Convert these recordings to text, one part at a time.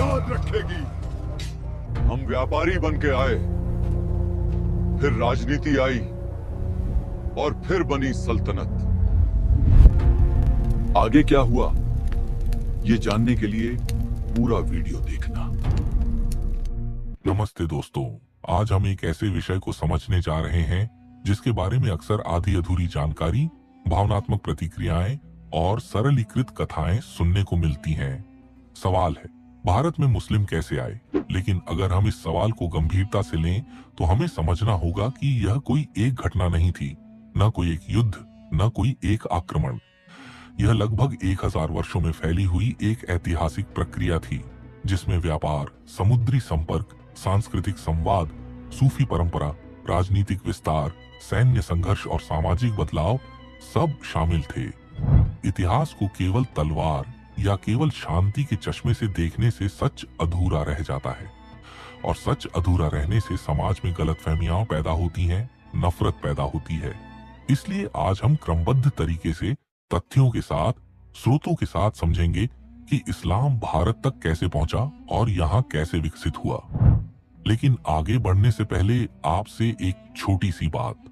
याद रखेगी। हम व्यापारी बन के आए, फिर राजनीति आई और फिर बनी सल्तनत। आगे क्या हुआ, ये जानने के लिए पूरा वीडियो देखना। नमस्ते दोस्तों, आज हम एक ऐसे विषय को समझने जा रहे हैं जिसके बारे में अक्सर आधी अधूरी जानकारी, भावनात्मक प्रतिक्रियाएं और सरलीकृत कथाएं सुनने को मिलती हैं। सवाल है, भारत में मुस्लिम कैसे आए? लेकिन अगर हम इस सवाल को गंभीरता से लें तो हमें समझना होगा कि यह कोई एक घटना नहीं थी, न कोई एक युद्ध, न कोई एक आक्रमण। यह लगभग 1000 वर्षों में फैली हुई एक ऐतिहासिक प्रक्रिया थी, जिसमें व्यापार, समुद्री संपर्क, सांस्कृतिक संवाद, सूफी परंपरा, राजनीतिक विस्तार, सैन्य संघर्ष और सामाजिक बदलाव सब शामिल थे। इतिहास को केवल तलवार या केवल शांति के चश्मे से देखने से सच अधूरा रह जाता है, और सच अधूरा रहने से समाज में गलतफहमियां पैदा होती हैं, नफरत पैदा होती है। इसलिए आज हम क्रमबद्ध तरीके से तथ्यों के साथ, स्रोतों के साथ समझेंगे कि इस्लाम भारत तक कैसे पहुंचा और यहाँ कैसे विकसित हुआ। लेकिन आगे बढ़ने से पहले आपसे एक छोटी सी बात।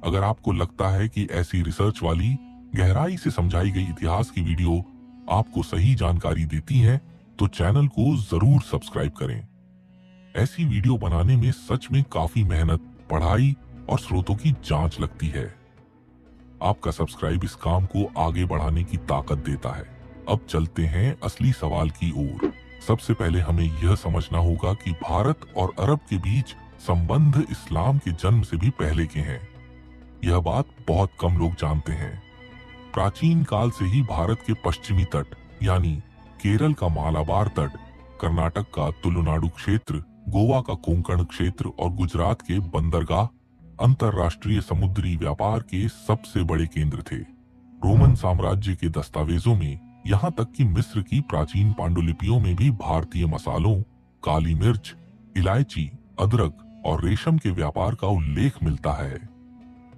अगर आपको लगता है कि ऐसी रिसर्च वाली गहराई से समझाई गई इतिहास की वीडियो आपको सही जानकारी देती है, तो चैनल को जरूर सब्सक्राइब करें। ऐसी वीडियो बनाने में सच में काफी मेहनत, पढ़ाई और स्रोतों की जांच लगती है। आपका सब्सक्राइब इस काम को आगे बढ़ाने की ताकत देता है। अब चलते हैं असली सवाल की ओर। सबसे पहले हमें यह समझना होगा कि भारत और अरब के बीच संबंध इस्लाम के जन्म से भी पहले के हैं। यह बात बहुत कम लोग जानते हैं। प्राचीन काल से ही भारत के पश्चिमी तट यानी केरल का मालाबार तट, कर्नाटक का तुलुनाडु क्षेत्र, गोवा का कोंकण क्षेत्र और गुजरात के बंदरगाह अंतरराष्ट्रीय समुद्री व्यापार के सबसे बड़े केंद्र थे। रोमन साम्राज्य के दस्तावेजों में, यहाँ तक कि मिस्र की प्राचीन पांडुलिपियों में भी भारतीय मसालों, काली मिर्च, इलायची, अदरक और रेशम के व्यापार का उल्लेख मिलता है।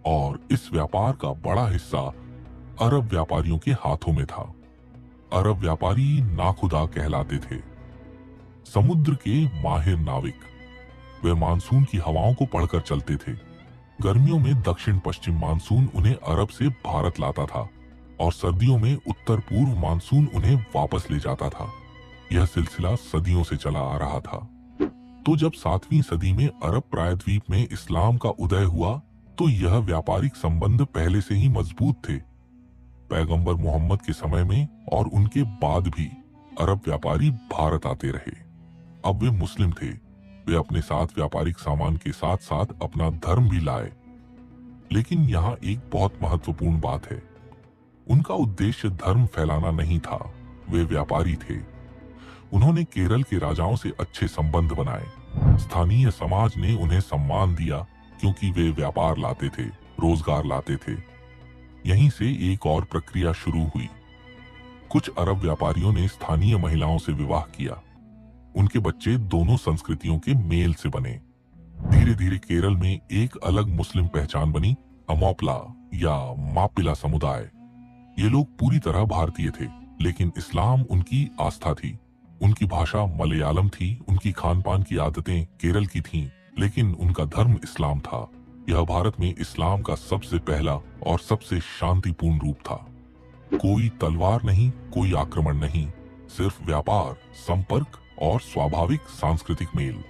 और इस व्यापार का बड़ा हिस्सा अरब व्यापारियों के हाथों में था। अरब व्यापारी नाखुदा कहलाते थे, समुद्र के माहिर नाविक। वे मानसून की हवाओं को पढ़कर चलते थे। गर्मियों में दक्षिण पश्चिम मानसून उन्हें अरब से भारत लाता था और सर्दियों में उत्तर पूर्व मानसून उन्हें वापस ले जाता था। यह सिलसिला सदियों से चला आ रहा था। तो जब 7वीं सदी में अरब प्रायद्वीप में इस्लाम का उदय हुआ तो यह व्यापारिक संबंध पहले से ही मजबूत थे। पैगंबर मोहम्मद के समय में और उनके बाद भी अरब व्यापारी भारत आते रहे। अब वे मुस्लिम थे। वे अपने साथ व्यापारिक सामान के साथ साथ अपना धर्म भी लाए। लेकिन यहाँ एक बहुत महत्वपूर्ण बात है। उनका उद्देश्य धर्म फैलाना नहीं था, वे व्यापारी थे। उन्होंने केरल के राजाओं से अच्छे संबंध बनाए। स्थानीय समाज ने उन्हें सम्मान दिया क्योंकि वे व्यापार लाते थे, रोजगार लाते थे। यहीं से एक और प्रक्रिया शुरू हुई। कुछ अरब व्यापारियों ने स्थानीय महिलाओं से विवाह किया। उनके बच्चे दोनों संस्कृतियों के मेल से बने। धीरे धीरे केरल में एक अलग मुस्लिम पहचान बनी, अमोपला या मापिला समुदाय। ये लोग पूरी तरह भारतीय थे, लेकिन इस्लाम उनकी आस्था थी। उनकी भाषा मलयालम थी, उनकी खान पान की आदतें केरल की थीं, लेकिन उनका धर्म इस्लाम था। यह भारत में इस्लाम का सबसे पहला और सबसे शांतिपूर्ण रूप था। कोई तलवार नहीं, कोई आक्रमण नहीं, सिर्फ व्यापार, संपर्क और स्वाभाविक सांस्कृतिक मेल।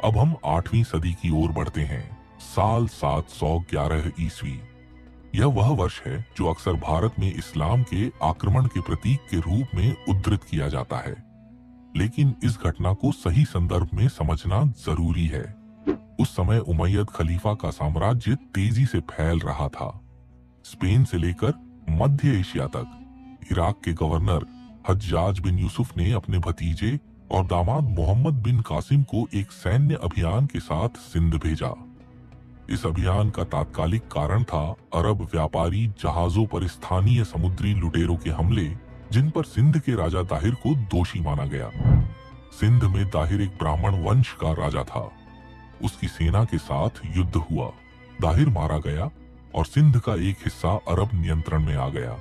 अब हम 8वीं सदी की ओर बढ़ते हैं। साल 711 ईस्वी। यह वह वर्ष है जो अक्सर भारत में इस्लाम के आक्रमण के प्रतीक के रूप में उद्धृत किया जाता है। लेकिन इस घटना को सही संदर्भ में समझना जरूरी है। उस समय उमैयद खलीफा का साम्राज्य तेजी से फैल रहा था। स्पेन से लेकर मध्य एशिया तक। इराक के गवर्नर हज्जाज बिन यूसुफ ने अपने भतीजे और दामाद मोहम्मद बिन कासिम को एक सैन्य अभियान के साथ सिंध भेजा। इस अभियान का तात्कालिक कारण था अरब व्यापारी जहाजों पर स्थानीय समुद्री लुटेरों के हमले, जिन पर सिंध के राजा दाहिर को दोषी माना गया। सिंध में दाहिर एक ब्राह्मण वंश का राजा था। उसकी सेना के साथ युद्ध हुआ। दाहिर मारा गया और सिंध का एक हिस्सा अरब नियंत्रण में आ गया।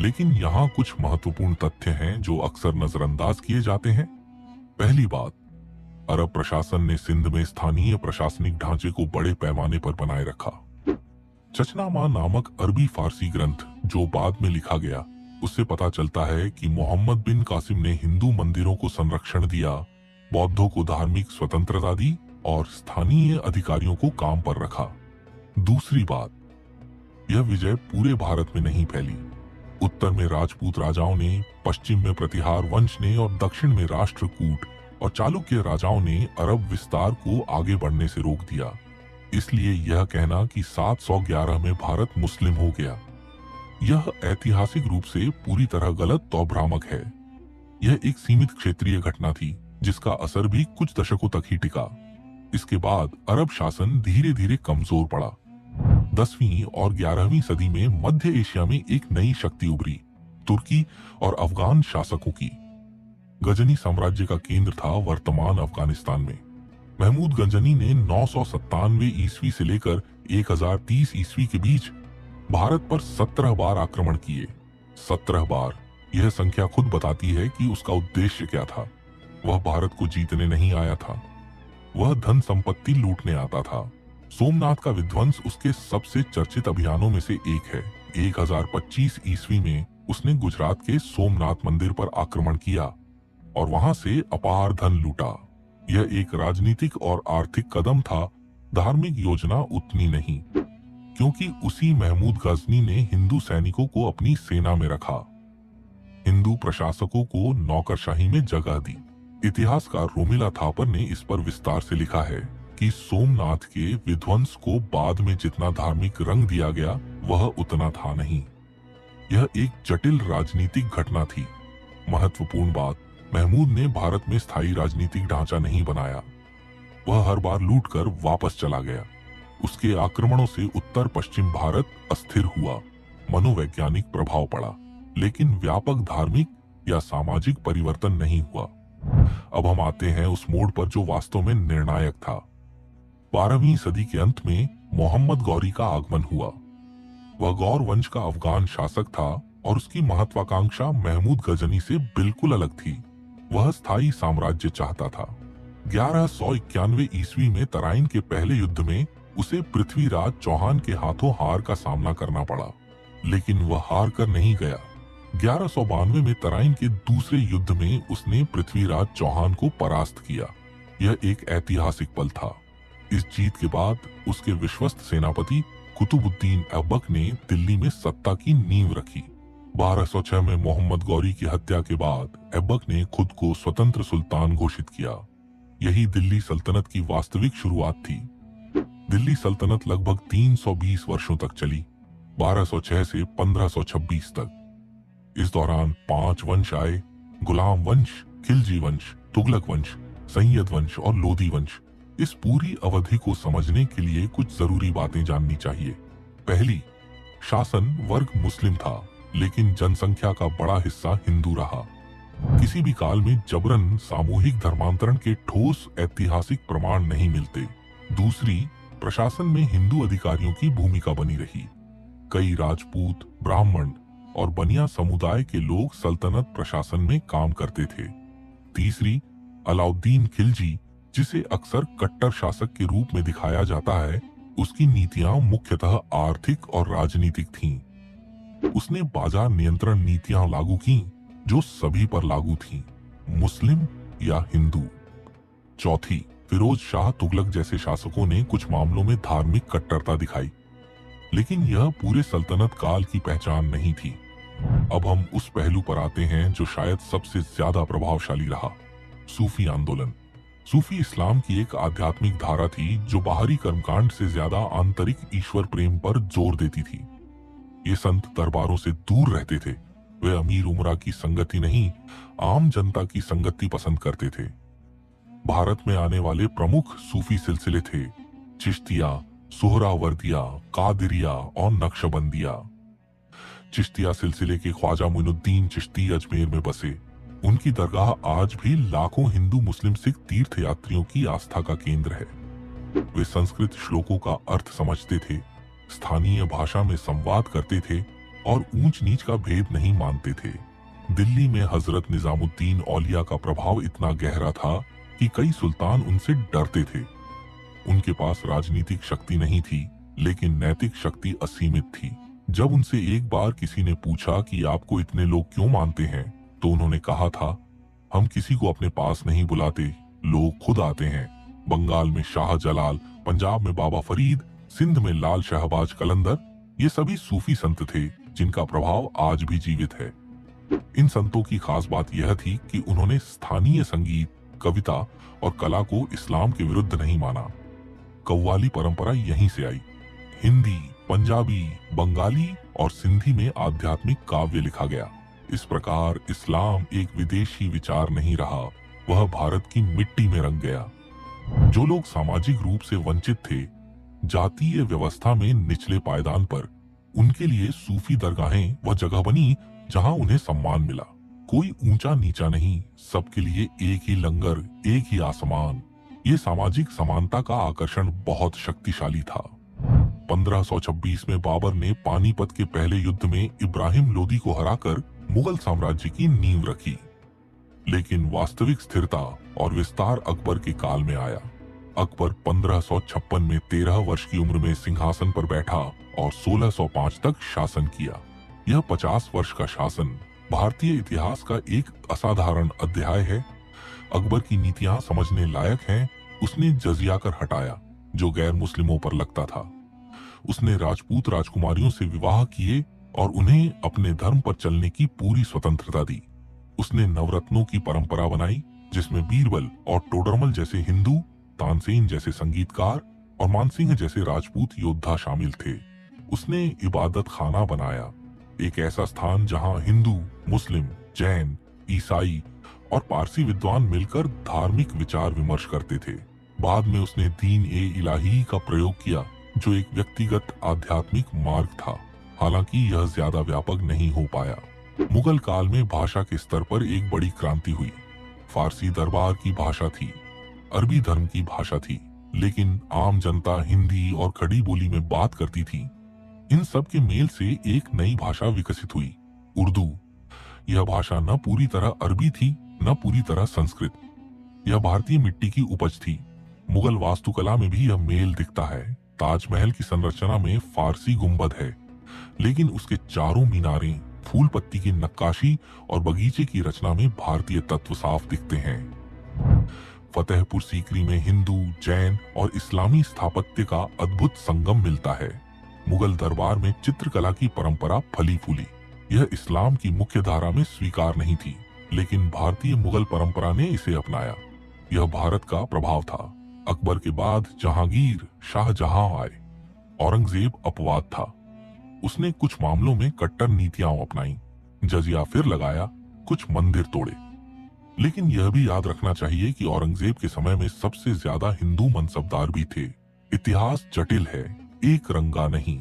लेकिन यहाँ कुछ महत्वपूर्ण तथ्य हैं जो अक्सर नजरअंदाज किए जाते हैं। पहली बात, अरब प्रशासन ने सिंध में स्थानीय प्रशासनिक ढांचे को बड़े पैमाने पर बनाए रखा। चचनामा नामक अरबी फारसी ग्रंथ जो बाद में लिखा गया, उससे पता चलता है कि मोहम्मद बिन कासिम ने हिंदू मंदिरों को संरक्षण दिया, बौद्धों को धार्मिक स्वतंत्रता दी और स्थानीय अधिकारियों को काम पर रखा। दूसरी बात, यह विजय पूरे भारत में नहीं फैली। उत्तर में राजपूत राजाओं ने, पश्चिम में प्रतिहार वंश ने और दक्षिण में राष्ट्रकूट और चालुक्य राजाओं ने अरब विस्तार को आगे बढ़ने से रोक दिया। इसलिए यह कहना कि 711 में भारत मुस्लिम हो गया, यह ऐतिहासिक रूप से पूरी तरह गलत और भ्रामक है। यह एक सीमित क्षेत्रीय घटना थी जिसका असर भी कुछ दशकों तक ही टिका। इसके बाद अरब शासन धीरे धीरे कमजोर पड़ा। 10वीं और 11वीं सदी में मध्य एशिया में एक नई शक्ति उभरी, तुर्की और अफगान शासकों की। गजनी साम्राज्य का केंद्र था वर्तमान अफगानिस्तान में। महमूद गजनी ने 997 ईस्वी से लेकर 1030 ईस्वी के बीच भारत पर 17 बार आक्रमण किए। 17 बार, यह संख्या खुद बताती है कि उसका उद्देश्य क्या था। वह भारत को जीतने नहीं आया था, वह धन संपत्ति लूटने आता था। सोमनाथ का विध्वंस उसके सबसे चर्चित अभियानों में से एक है। 1025 ईस्वी में उसने गुजरात के सोमनाथ मंदिर पर आक्रमण किया और वहां से अपार धन लूटा। यह एक राजनीतिक और आर्थिक कदम था, धार्मिक योजना उतनी नहीं, क्योंकि उसी महमूद गजनी ने हिंदू सैनिकों को अपनी सेना में रखा, हिंदू प्रशासकों को नौकरशाही में जगह दी। इतिहासकार रोमिला थापर ने इस पर विस्तार से लिखा है कि सोमनाथ के विध्वंस को बाद में जितना धार्मिक रंग दिया गया वह उतना था नहीं। यह एक जटिल राजनीतिक घटना थी। महत्वपूर्ण बात, महमूद ने भारत में स्थायी राजनीतिक ढांचा नहीं बनाया। वह हर बार लूटकर वापस चला गया। उसके आक्रमणों से उत्तर पश्चिम भारत अस्थिर हुआ, मनोवैज्ञानिक प्रभाव पड़ा, लेकिन व्यापक धार्मिक या सामाजिक परिवर्तन नहीं हुआ। अब हम आते हैं उस मोड़ पर जो वास्तव में निर्णायक था। 12वीं सदी के अंत में मोहम्मद गौरी का आगमन हुआ। वह गौर वंश का अफगान शासक था और उसकी महत्वाकांक्षा महमूद गजनी से बिल्कुल अलग थी। वह स्थायी साम्राज्य चाहता था। 1191 ईस्वी में तराइन के पहले युद्ध में उसे पृथ्वीराज चौहान के हाथों हार का सामना करना पड़ा, लेकिन वह हार कर नहीं गया। 1192 में तराइन के दूसरे युद्ध में उसने पृथ्वीराज चौहान को परास्त किया। यह एक ऐतिहासिक पल था। इस जीत के बाद उसके विश्वस्त सेनापति कुतुबुद्दीन ऐबक ने दिल्ली में सत्ता की नींव रखी। 1206 में मोहम्मद गौरी की हत्या के बाद ऐबक ने खुद को स्वतंत्र सुल्तान घोषित किया। यही दिल्ली सल्तनत की वास्तविक शुरुआत थी। दिल्ली सल्तनत लगभग 320 वर्षों तक चली, 1206 से 1526 तक। इस दौरान 5 वंश आए: गुलाम वंश, खिलजी वंश, तुगलक वंश, सैयद वंश और लोधी वंश। इस पूरी अवधि को समझने के लिए कुछ जरूरी बातें जाननी चाहिए। पहली, शासन वर्ग मुस्लिम था, लेकिन जनसंख्या का बड़ा हिस्सा हिंदू रहा। किसी भी काल में जबरन सामूहिक धर्मांतरण के ठोस ऐतिहासिक प्रमाण नहीं मिलते। दूसरी, प्रशासन में हिंदू अधिकारियों की भूमिका बनी रही। कई राजपूत, ब्राह्मण और बनिया समुदाय के लोग सल्तनत प्रशासन में काम करते थे। तीसरी, अलाउद्दीन खिलजी, जिसे अक्सर कट्टर शासक के रूप में दिखाया जाता है, उसकी नीतियां मुख्यतः आर्थिक और राजनीतिक थीं। उसने बाजार नियंत्रण नीतियां लागू की जो सभी पर लागू थीं, मुस्लिम या हिंदू। चौथी, फिरोज शाह तुगलक जैसे शासकों ने कुछ मामलों में धार्मिक कट्टरता दिखाई, लेकिन यह पूरे सल्तनत काल की पहचान नहीं थी। अब हम उस पहलू पर आते हैं जो शायद सबसे ज्यादा प्रभावशाली रहा, सूफी आंदोलन। सूफी इस्लाम की एक आध्यात्मिक धारा थी जो बाहरी कर्मकांड से ज्यादा आंतरिक ईश्वर प्रेम पर जोर देती थी। ये संत दरबारों से दूर रहते थे। वे अमीर उमरा की संगति नहीं, आम जनता की संगति पसंद करते थे। भारत में आने वाले प्रमुख सूफी सिलसिले थे चिश्तिया, सोहरावर्दिया, कादिरिया और नक्शबंदिया। चिश्तिया सिलसिले के ख्वाजा मोइनुद्दीन चिश्ती अजमेर में बसे। उनकी दरगाह आज भी लाखों हिंदू मुस्लिम सिख तीर्थ यात्रियों की आस्था का केंद्र है। वे संस्कृत श्लोकों का अर्थ समझते थे, स्थानीय भाषा में संवाद करते थे और ऊंच नीच का भेद नहीं मानते थे। दिल्ली में हजरत निजामुद्दीन औलिया का प्रभाव इतना गहरा था कि कई सुल्तान उनसे डरते थे। उनके पास राजनीतिक शक्ति नहीं थी, लेकिन नैतिक शक्ति असीमित थी। जब उनसे एक बार किसी ने पूछा कि आपको इतने लोग क्यों मानते हैं, तो उन्होंने कहा था, हम किसी को अपने पास नहीं बुलाते, लोग खुद आते हैं। बंगाल में शाह जलाल, पंजाब में बाबा फरीद, सिंध में लाल शहबाज कलंदर, ये सभी सूफी संत थे जिनका प्रभाव आज भी जीवित है। इन संतों की खास बात यह थी कि उन्होंने स्थानीय संगीत, कविता और कला को इस्लाम के विरुद्ध नहीं माना। कव्वाली परंपरा यहीं से आई। हिंदी, पंजाबी, बंगाली और सिंधी में आध्यात्मिक काव्य लिखा गया। इस प्रकार इस्लाम एक विदेशी विचार नहीं रहा, वह भारत की मिट्टी में रंग गया। जो लोग सामाजिक रूप से वंचित थे, जातीय व्यवस्था में निचले पायदान पर, उनके लिए सूफी दरगाहें वह जगह बनी जहां उन्हें सम्मान मिला। कोई ऊंचा नीचा नहीं, सबके लिए एक ही लंगर, एक ही आसमान। ये सामाजिक समानता का आकर्षण बहुत शक्तिशाली था। 1526 में बाबर ने पानीपत के पहले युद्ध में इब्राहिम लोदी को हराकर मुगल साम्राज्य की नींव रखी। लेकिन वास्तविक स्थिरता और विस्तार अकबर के काल में आया। अकबर 1556 में 13 वर्ष की उम्र में सिंहासन पर बैठा और 1605 तक शासन किया। यह 50 वर्ष का शासन भारतीय इतिहास का एक असाधारण अध्याय है। अकबर की नीतियां समझने लायक हैं। उसने जजिया कर हटाया जो गैर मुस्लिमों पर लगता था। उसने राजपूत राजकुमारियों से विवाह किए और उन्हें अपने धर्म पर चलने की पूरी स्वतंत्रता दी। उसने नवरत्नों की परंपरा बनाई जिसमें बीरबल और टोडरमल जैसे हिंदू, तानसेन जैसे संगीतकार और मानसिंह जैसे राजपूत योद्धा शामिल थे। उसने इबादत खाना बनाया, एक ऐसा स्थान जहां हिंदू, मुस्लिम, जैन, ईसाई और पारसी विद्वान मिलकर धार्मिक विचार विमर्श करते थे। बाद में उसने दीन ए इलाही का प्रयोग किया जो एक व्यक्तिगत आध्यात्मिक मार्ग था, हालांकि यह ज्यादा व्यापक नहीं हो पाया। मुगल काल में भाषा के स्तर पर एक बड़ी क्रांति हुई। फारसी दरबार की भाषा थी, अरबी धर्म की भाषा थी, लेकिन आम जनता हिंदी और खड़ी बोली में बात करती थी। इन सब के मेल से एक नई भाषा विकसित हुई, उर्दू। यह भाषा न पूरी तरह अरबी थी, न पूरी तरह संस्कृत। यह भारतीय मिट्टी की उपज थी। मुगल वास्तुकला में भी यह मेल दिखता है। ताजमहल की संरचना में फारसी गुंबद है, लेकिन उसके चारों मीनारें, फूल पत्ती की नक्काशी और बगीचे की रचना में भारतीय तत्व साफ दिखते हैं। फतेहपुर सीकरी में हिंदू, जैन और इस्लामी स्थापत्य का अद्भुत संगम मिलता है। मुगल दरबार में चित्रकला की परंपरा फली फूली। यह इस्लाम की मुख्य धारा में स्वीकार नहीं थी, लेकिन भारतीय मुगल परंपरा ने इसे अपनाया। यह भारत का प्रभाव था। अकबर के बाद जहांगीर, शाहजहां आए। औरंगजेब अपवाद था। उसने कुछ मामलों में कट्टर नीतियां अपनाई, जजिया फिर लगाया, कुछ मंदिर तोड़े। लेकिन यह भी याद रखना चाहिए कि औरंगजेब के समय में सबसे ज्यादा हिंदू मनसबदार भी थे। इतिहास जटिल है, एक रंगा नहीं।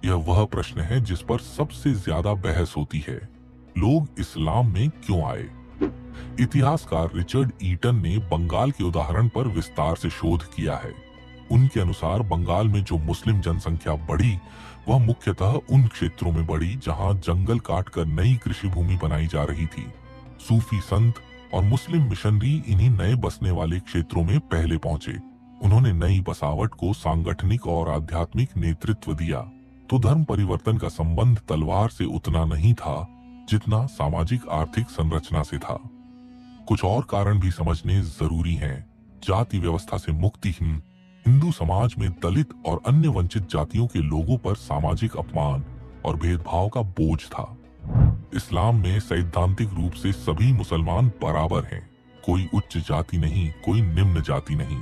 यह वह प्रश्न है जिस पर सबसे ज्यादा बहस होती है, लोग इस्लाम में क्यों आए। इतिहासकार रिचर्ड ईटन ने बंगाल के उदाहरण पर विस्तार से शोध किया है। उनके अनुसार बंगाल में जो मुस्लिम जनसंख्या बढ़ी, वह मुख्यतः उन क्षेत्रों में बढ़ी जहां जंगल काटकर नई कृषि भूमि बनाई जा रही थी। सूफी संत और मुस्लिम मिशनरी इन्हीं नए बसने वाले क्षेत्रों में पहले पहुंचे। उन्होंने नई बसावट को सांगठनिक और आध्यात्मिक नेतृत्व दिया। तो धर्म परिवर्तन का संबंध तलवार से उतना नहीं था जितना सामाजिक आर्थिक संरचना से था। कुछ और कारण भी समझने जरूरी हैं। जाति व्यवस्था से मुक्तिहीन हिंदू समाज में दलित और अन्य वंचित जातियों के लोगों पर सामाजिक अपमान और भेदभाव का बोझ था। इस्लाम में सैद्धांतिक रूप से सभी मुसलमान बराबर हैं, कोई उच्च जाति नहीं, कोई निम्न जाति नहीं।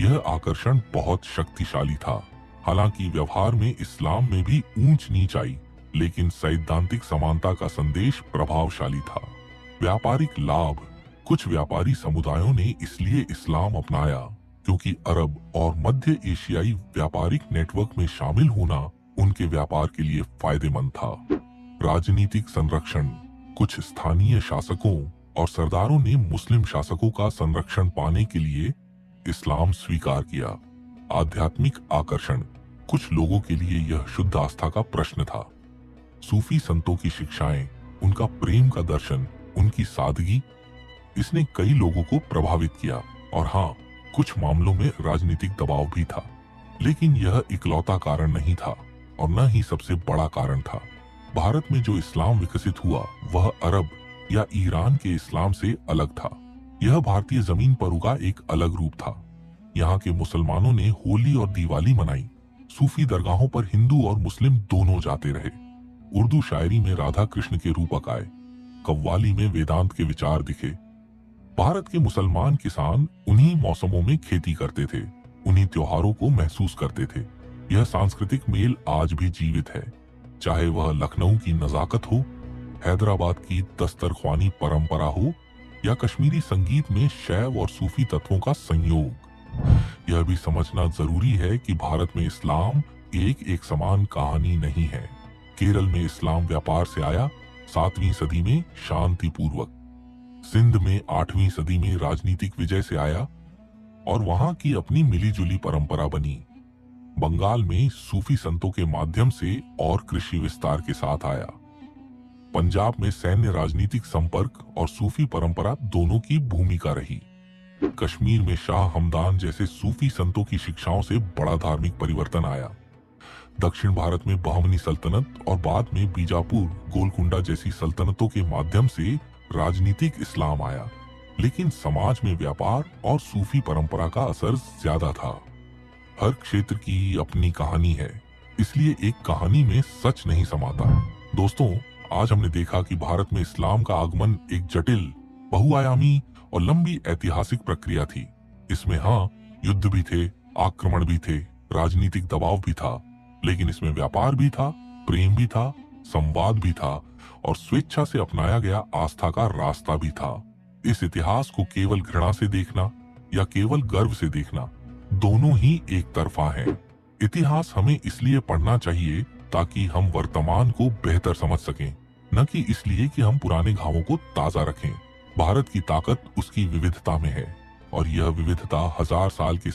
यह आकर्षण बहुत शक्तिशाली था। हालांकि व्यवहार में इस्लाम में भी ऊंच नीच आई, लेकिन सैद्धांतिक समानता का संदेश प्रभावशाली था। व्यापारिक लाभ, कुछ व्यापारी समुदायों ने इसलिए इस्लाम अपनाया क्योंकि अरब और मध्य एशियाई व्यापारिक नेटवर्क में शामिल होना उनके व्यापार के लिए फायदेमंद था। राजनीतिक संरक्षण, कुछ स्थानीय शासकों और सरदारों ने मुस्लिम शासकों का संरक्षण पाने के लिए इस्लाम स्वीकार किया। आध्यात्मिक आकर्षण, कुछ लोगों के लिए यह शुद्ध आस्था का प्रश्न था। सूफी संतों की शिक्षाएं, उनका प्रेम का दर्शन, उनकी सादगी, इसने कई लोगों को प्रभावित किया। और हाँ, कुछ मामलों में राजनीतिक दबाव भी था, लेकिन यह इकलौता कारण नहीं था और न ही सबसे बड़ा कारण था। भारत में जो इस्लाम विकसित हुआ वह अरब या ईरान के इस्लाम से अलग था। यह भारतीय जमीन पर उगा एक अलग रूप था। यहाँ के मुसलमानों ने होली और दिवाली मनाई, सूफी दरगाहों पर हिंदू और मुस्लिम दोनों जाते रहे, उर्दू शायरी में राधा कृष्ण के रूपक आए, कव्वाली में वेदांत के विचार दिखे। भारत के मुसलमान किसान उन्हीं मौसमों में खेती करते थे, उन्हीं त्योहारों को महसूस करते थे। यह सांस्कृतिक मेल आज भी जीवित है, चाहे वह लखनऊ की नजाकत हो, हैदराबाद की दस्तरख्वानी परंपरा हो या कश्मीरी संगीत में शैव और सूफी तत्वों का संयोग। यह भी समझना जरूरी है कि भारत में इस्लाम एक समान कहानी नहीं है। केरल में इस्लाम व्यापार से आया, 7वीं सदी में शांतिपूर्वक। सिंध में 8वीं सदी में राजनीतिक विजय से आया और वहां की अपनी मिलीजुली परंपरा बनी। बंगाल में सूफी संतों के माध्यम से और कृषि विस्तार के साथ आया। पंजाब में सैन्य राजनीतिक संपर्क और सूफी परंपरा दोनों की भूमिका रही। कश्मीर में शाह हमदान जैसे सूफी संतों की शिक्षाओं से बड़ा धार्मिक परिवर्तन आया। दक्षिण भारत में बहमनी सल्तनत और बाद में बीजापुर, गोलकुंडा जैसी सल्तनतों के माध्यम से राजनीतिक इस्लाम आया, लेकिन समाज में व्यापार और सूफी परंपरा का असर ज्यादा था। हर क्षेत्र की अपनी कहानी है, इसलिए एक कहानी में सच नहीं समाता। दोस्तों, आज हमने देखा कि भारत में इस्लाम का आगमन एक जटिल, बहुआयामी और लंबी ऐतिहासिक प्रक्रिया थी। इसमें हाँ, युद्ध भी थे, आक्रमण भी थे, राजनीतिक दबाव भी था, लेकिन इसमें व्यापार भी था, प्रेम भी था, संवाद भी था और स्वेच्छा से अपनाया गया आस्था का रास्ता भी था। इस इतिहास को केवल घृणा से देखना या केवल गर्व से देखना, दोनों ही एक तरफा है। इतिहास हमें इसलिए पढ़ना चाहिए ताकि हम वर्तमान को बेहतर समझ सकें, न कि इसलिए कि हम पुराने घावों को ताजा रखें। भारत की ताकत उसकी विविधता में है और यह विविधता 1000 साल के